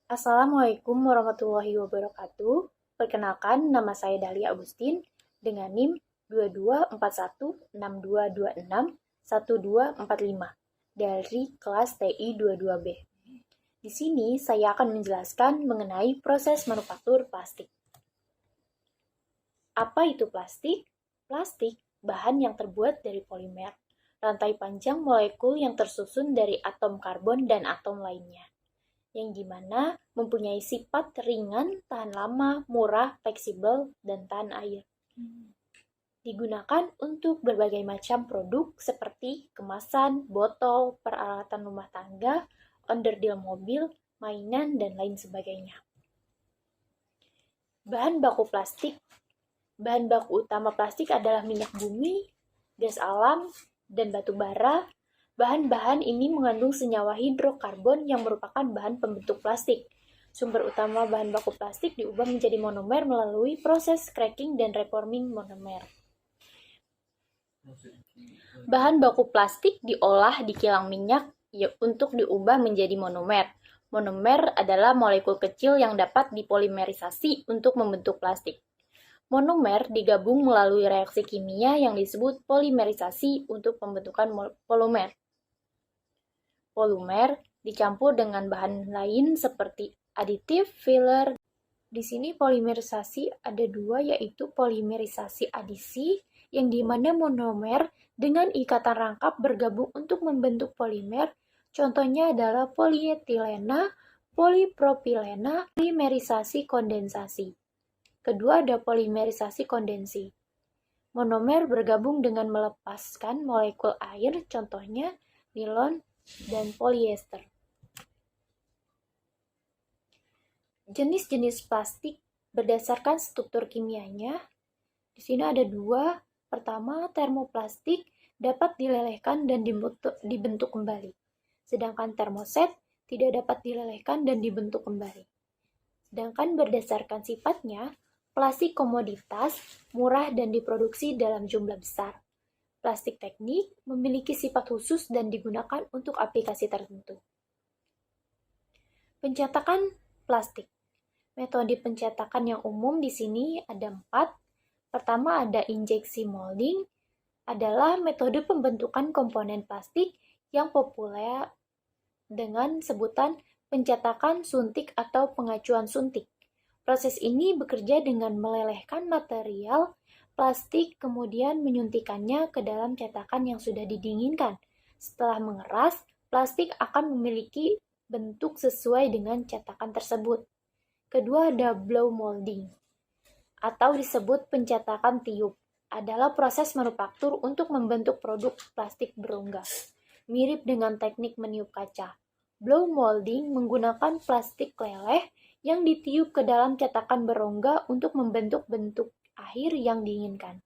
Assalamualaikum warahmatullahi wabarakatuh. Perkenalkan, nama saya Dahlia Agustin dengan NIM 224162261245 dari kelas TI 22B. Di sini saya akan menjelaskan mengenai proses manufaktur plastik. Apa itu plastik? Plastik, bahan yang terbuat dari polimer, rantai panjang molekul yang tersusun dari atom karbon dan atom lainnya, yang dimana mempunyai sifat ringan, tahan lama, murah, fleksibel, dan tahan air. Digunakan untuk berbagai macam produk seperti kemasan, botol, peralatan rumah tangga, onderdil mobil, mainan, dan lain sebagainya. Bahan baku plastik. Bahan baku utama plastik adalah minyak bumi, gas alam, dan batu bara. Bahan-bahan ini mengandung senyawa hidrokarbon yang merupakan bahan pembentuk plastik. Sumber utama bahan baku plastik diubah menjadi monomer melalui proses cracking dan reforming monomer. Bahan baku plastik diolah di kilang minyak untuk diubah menjadi monomer. Monomer adalah molekul kecil yang dapat dipolimerisasi untuk membentuk plastik. Monomer digabung melalui reaksi kimia yang disebut polimerisasi untuk pembentukan polumer. Polumer dicampur dengan bahan lain seperti aditif, filler. Di sini polimerisasi ada dua, yaitu polimerisasi adisi, yang dimana monomer dengan ikatan rangkap bergabung untuk membentuk polimer. Contohnya adalah polietilena, polipropilena, polimerisasi kondensasi. Kedua ada polimerisasi kondensi. Monomer bergabung dengan melepaskan molekul air, contohnya nilon dan polyester. Jenis-jenis plastik berdasarkan struktur kimianya. Di sini ada dua. Pertama, termoplastik dapat dilelehkan dan dibentuk kembali. Sedangkan termoset tidak dapat dilelehkan dan dibentuk kembali. Sedangkan berdasarkan sifatnya, plastik komoditas, murah dan diproduksi dalam jumlah besar. Plastik teknik memiliki sifat khusus dan digunakan untuk aplikasi tertentu. Pencetakan plastik. Metode pencetakan yang umum di sini ada 4. Pertama ada injeksi molding, adalah metode pembentukan komponen plastik yang populer dengan sebutan pencetakan suntik atau pengacuan suntik. Proses ini bekerja dengan melelehkan material plastik, kemudian menyuntikannya ke dalam cetakan yang sudah didinginkan. Setelah mengeras, plastik akan memiliki bentuk sesuai dengan cetakan tersebut. Kedua ada blow molding, atau disebut pencetakan tiup, adalah proses manufaktur untuk membentuk produk plastik berongga. Mirip dengan teknik meniup kaca. Blow molding menggunakan plastik leleh yang ditiup ke dalam cetakan berongga untuk membentuk bentuk akhir yang diinginkan.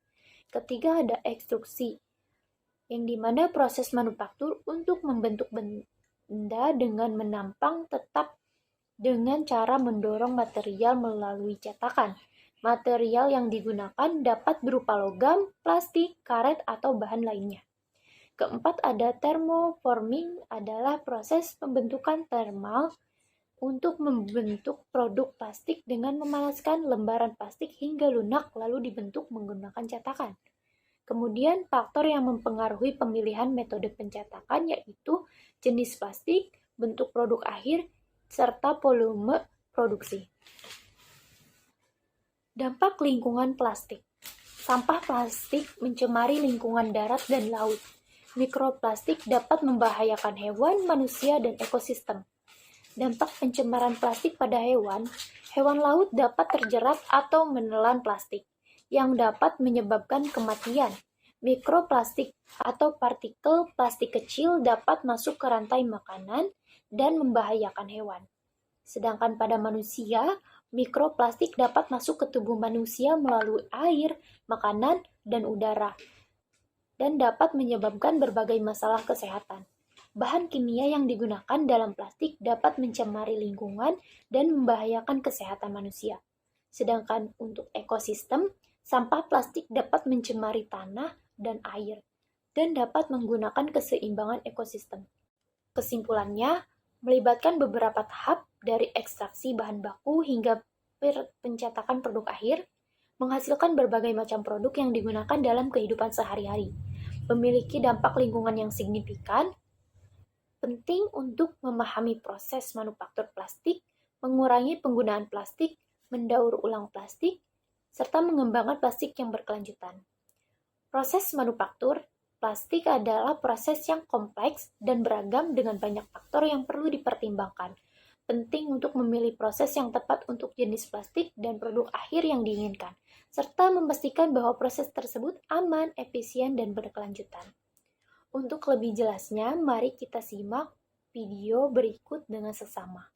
Ketiga ada ekstruksi, yang dimana proses manufaktur untuk membentuk benda dengan menampang tetap dengan cara mendorong material melalui cetakan. Material yang digunakan dapat berupa logam, plastik, karet, atau bahan lainnya. Keempat ada thermoforming, adalah proses pembentukan termal untuk membentuk produk plastik dengan memanaskan lembaran plastik hingga lunak lalu dibentuk menggunakan cetakan. Kemudian faktor yang mempengaruhi pemilihan metode pencetakan yaitu jenis plastik, bentuk produk akhir, serta volume produksi. Dampak lingkungan plastik. Sampah plastik mencemari lingkungan darat dan laut. Mikroplastik dapat membahayakan hewan, manusia, dan ekosistem. Dampak pencemaran plastik pada hewan. Hewan laut dapat terjerat atau menelan plastik, yang dapat menyebabkan kematian. Mikroplastik atau partikel plastik kecil dapat masuk ke rantai makanan dan membahayakan hewan. Sedangkan pada manusia, mikroplastik dapat masuk ke tubuh manusia melalui air, makanan, dan udara, dan dapat menyebabkan berbagai masalah kesehatan. Bahan kimia yang digunakan dalam plastik dapat mencemari lingkungan dan membahayakan kesehatan manusia. Sedangkan untuk ekosistem, sampah plastik dapat mencemari tanah dan air, dan dapat menggunakan keseimbangan ekosistem. Kesimpulannya, melibatkan beberapa tahap dari ekstraksi bahan baku hingga pencetakan produk akhir, menghasilkan berbagai macam produk yang digunakan dalam kehidupan sehari-hari, memiliki dampak lingkungan yang signifikan. Penting untuk memahami proses manufaktur plastik, mengurangi penggunaan plastik, mendaur ulang plastik, serta mengembangkan plastik yang berkelanjutan. Proses manufaktur plastik adalah proses yang kompleks dan beragam dengan banyak faktor yang perlu dipertimbangkan. Penting untuk memilih proses yang tepat untuk jenis plastik dan produk akhir yang diinginkan, serta memastikan bahwa proses tersebut aman, efisien, dan berkelanjutan. Untuk lebih jelasnya, mari kita simak video berikut dengan seksama.